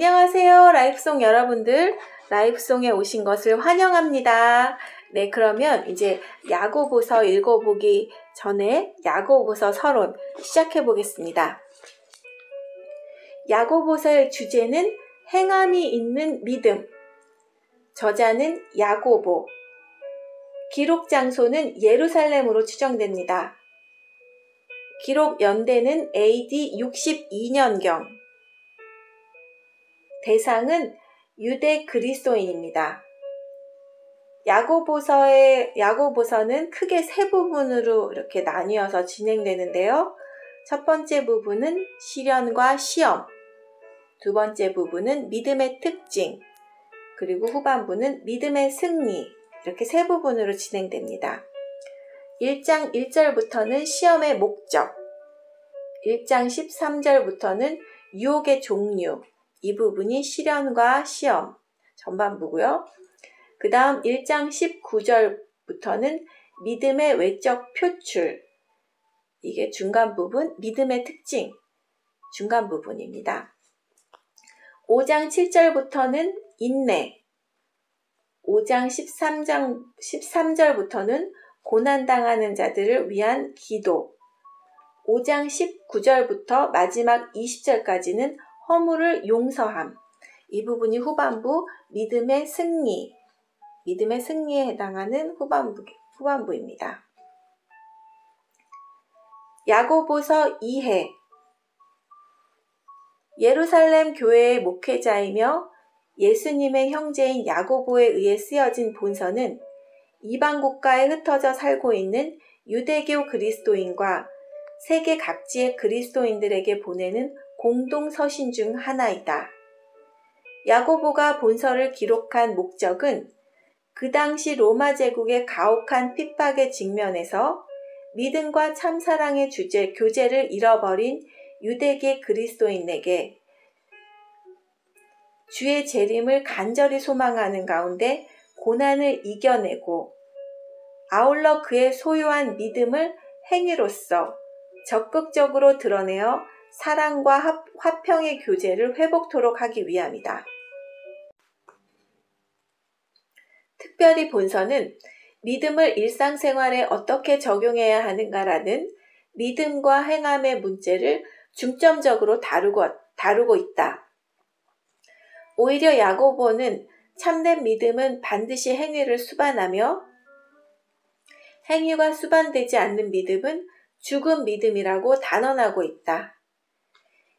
안녕하세요, 라이프송 여러분들. 라이프송에 오신 것을 환영합니다. 네, 그러면 이제 야고보서 읽어보기 전에 야고보서 서론 시작해 보겠습니다. 야고보서의 주제는 행함이 있는 믿음. 저자는 야고보. 기록 장소는 예루살렘으로 추정됩니다. 기록 연대는 AD 62년경. 대상은 유대 그리스도인입니다. 야고보서는 크게 세 부분으로 이렇게 나뉘어서 진행되는데요. 첫 번째 부분은 시련과 시험, 두 번째 부분은 믿음의 특징, 그리고 후반부는 믿음의 승리, 이렇게 세 부분으로 진행됩니다. 1장 1절부터는 시험의 목적, 1장 13절부터는 유혹의 종류, 이 부분이 시련과 시험 전반부고요. 그 다음 1장 19절부터는 믿음의 외적 표출, 이게 중간 부분, 믿음의 특징, 중간 부분입니다. 5장 7절부터는 인내, 5장 13절부터는 고난당하는 자들을 위한 기도, 5장 19절부터 마지막 20절까지는 허물을 용서함, 이 부분이 후반부 믿음의 승리에 해당하는 후반부입니다. 야고보서 2해. 예루살렘 교회의 목회자이며 예수님의 형제인 야고보에 의해 쓰여진 본서는 이방 국가에 흩어져 살고 있는 유대교 그리스도인과 세계 각지의 그리스도인들에게 보내는 공동 서신 중 하나이다. 야고보가 본서를 기록한 목적은 그 당시 로마 제국의 가혹한 핍박에 직면해서 믿음과 참사랑의 교제를 잃어버린 유대계 그리스도인에게 주의 재림을 간절히 소망하는 가운데 고난을 이겨내고 아울러 그의 소유한 믿음을 행위로서 적극적으로 드러내어 사랑과 화평의 교제를 회복토록 하기 위함이다. 특별히 본서는 믿음을 일상생활에 어떻게 적용해야 하는가라는 믿음과 행함의 문제를 중점적으로 다루고 있다. 오히려 야고보는 참된 믿음은 반드시 행위를 수반하며 행위가 수반되지 않는 믿음은 죽은 믿음이라고 단언하고 있다.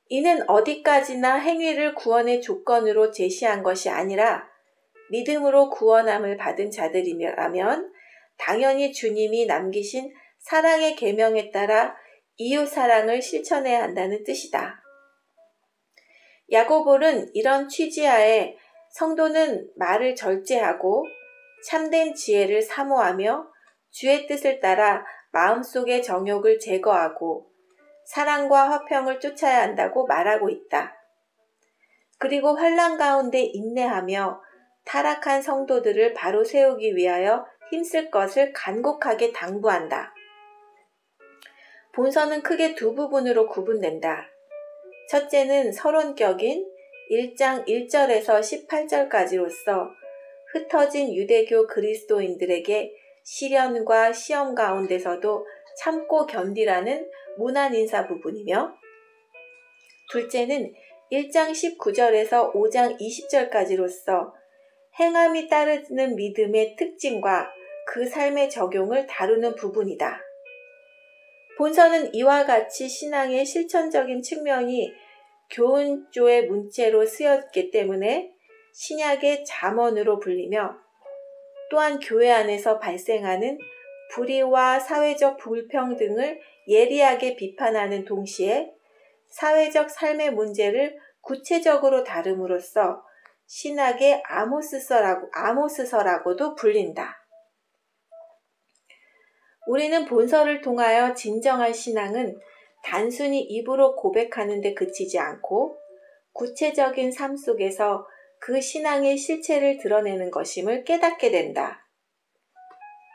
이는 어디까지나 행위를 구원의 조건으로 제시한 것이 아니라 믿음으로 구원함을 받은 자들이라면 당연히 주님이 남기신 사랑의 계명에 따라 이웃 사랑을 실천해야 한다는 뜻이다. 야고보는 이런 취지하에 성도는 말을 절제하고 참된 지혜를 사모하며 주의 뜻을 따라 마음속의 정욕을 제거하고 사랑과 화평을 쫓아야 한다고 말하고 있다. 그리고 환난 가운데 인내하며 타락한 성도들을 바로 세우기 위하여 힘쓸 것을 간곡하게 당부한다. 본서는 크게 두 부분으로 구분된다. 첫째는 서론격인 1장 1절에서 18절까지로서 흩어진 유대교 그리스도인들에게 시련과 시험 가운데서도 참고 견디라는 문안인사 부분이며, 둘째는 1장 19절에서 5장 20절까지로서 행함이 따르는 믿음의 특징과 그 삶의 적용을 다루는 부분이다. 본서는 이와 같이 신앙의 실천적인 측면이 교훈조의 문체로 쓰였기 때문에 신약의 잠언으로 불리며, 또한 교회 안에서 발생하는 불의와 사회적 불평등을 예리하게 비판하는 동시에 사회적 삶의 문제를 구체적으로 다룸으로써 신학의 아모스서라고도 불린다. 우리는 본서를 통하여 진정한 신앙은 단순히 입으로 고백하는 데 그치지 않고 구체적인 삶 속에서 그 신앙의 실체를 드러내는 것임을 깨닫게 된다.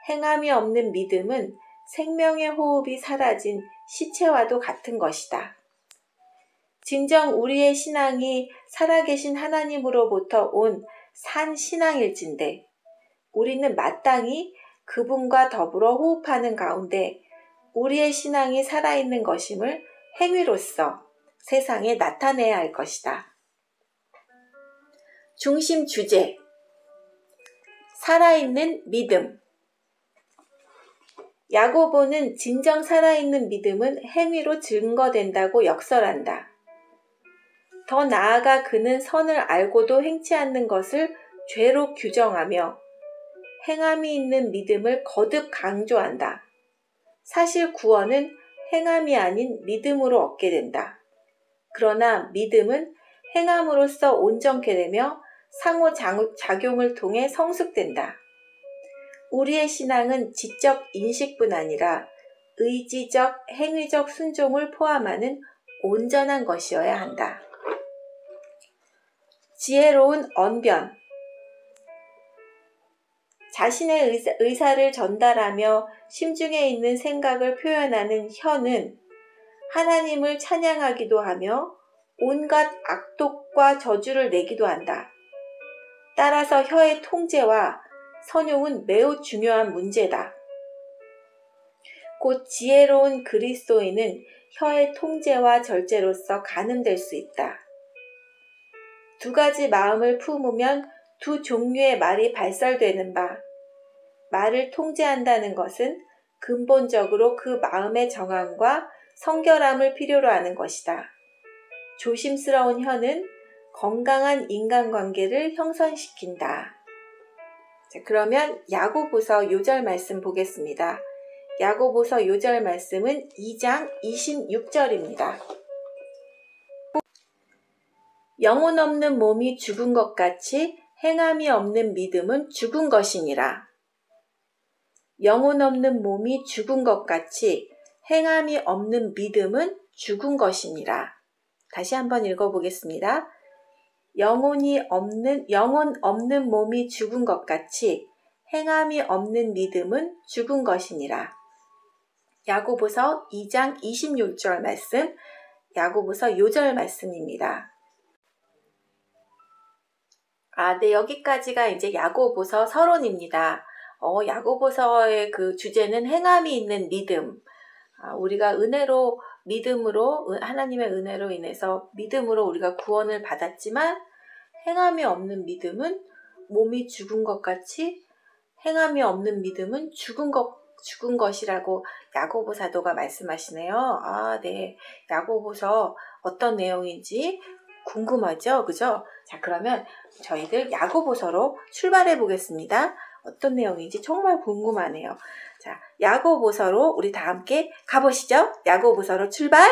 행함이 없는 믿음은 생명의 호흡이 사라진 시체와도 같은 것이다. 진정 우리의 신앙이 살아계신 하나님으로부터 온 산 신앙일진데 우리는 마땅히 그분과 더불어 호흡하는 가운데 우리의 신앙이 살아있는 것임을 행위로서 세상에 나타내야 할 것이다. 중심 주제: 살아있는 믿음. 야고보는 진정 살아있는 믿음은 행위로 증거된다고 역설한다. 더 나아가 그는 선을 알고도 행치 않는 것을 죄로 규정하며 행함이 있는 믿음을 거듭 강조한다. 사실 구원은 행함이 아닌 믿음으로 얻게 된다. 그러나 믿음은 행함으로써 온전케 되며 상호작용을 통해 성숙된다. 우리의 신앙은 지적 인식뿐 아니라 의지적, 행위적 순종을 포함하는 온전한 것이어야 한다. 지혜로운 언변. 자신의 의사를 전달하며 심중에 있는 생각을 표현하는 혀는 하나님을 찬양하기도 하며 온갖 악독과 저주를 내기도 한다. 따라서 혀의 통제와 선용은 매우 중요한 문제다. 곧 지혜로운 그리스도인은 혀의 통제와 절제로서 가늠될 수 있다. 두 가지 마음을 품으면 두 종류의 말이 발설되는 바, 말을 통제한다는 것은 근본적으로 그 마음의 정함과 성결함을 필요로 하는 것이다. 조심스러운 혀는 건강한 인간관계를 형성시킨다. 자, 그러면 야고보서 요절 말씀 보겠습니다. 야고보서 요절 말씀은 2장 26절입니다. 영혼 없는 몸이 죽은 것 같이 행함이 없는 믿음은 죽은 것이니라. 영혼 없는 몸이 죽은 것 같이 행함이 없는 믿음은 죽은 것이니라. 다시 한번 읽어보겠습니다. 영혼 없는 몸이 죽은 것 같이 행함이 없는 믿음은 죽은 것이니라. 야고보서 2장 26절 말씀, 야고보서 요절 말씀입니다. 네, 여기까지가 이제 야고보서 서론입니다. 야고보서의 그 주제는 행함이 있는 믿음. 우리가 은혜로, 믿음으로, 하나님의 은혜로 인해서 믿음으로 우리가 구원을 받았지만 행함이 없는 믿음은 몸이 죽은 것 같이 행함이 없는 믿음은 죽은 것이라고 야고보 사도가 말씀하시네요. 네. 야고보서 어떤 내용인지 궁금하죠? 그죠? 자, 그러면 저희들 야고보서로 출발해 보겠습니다. 어떤 내용인지 정말 궁금하네요. 자, 야고보서로 우리 다 함께 가보시죠. 야고보서로 출발!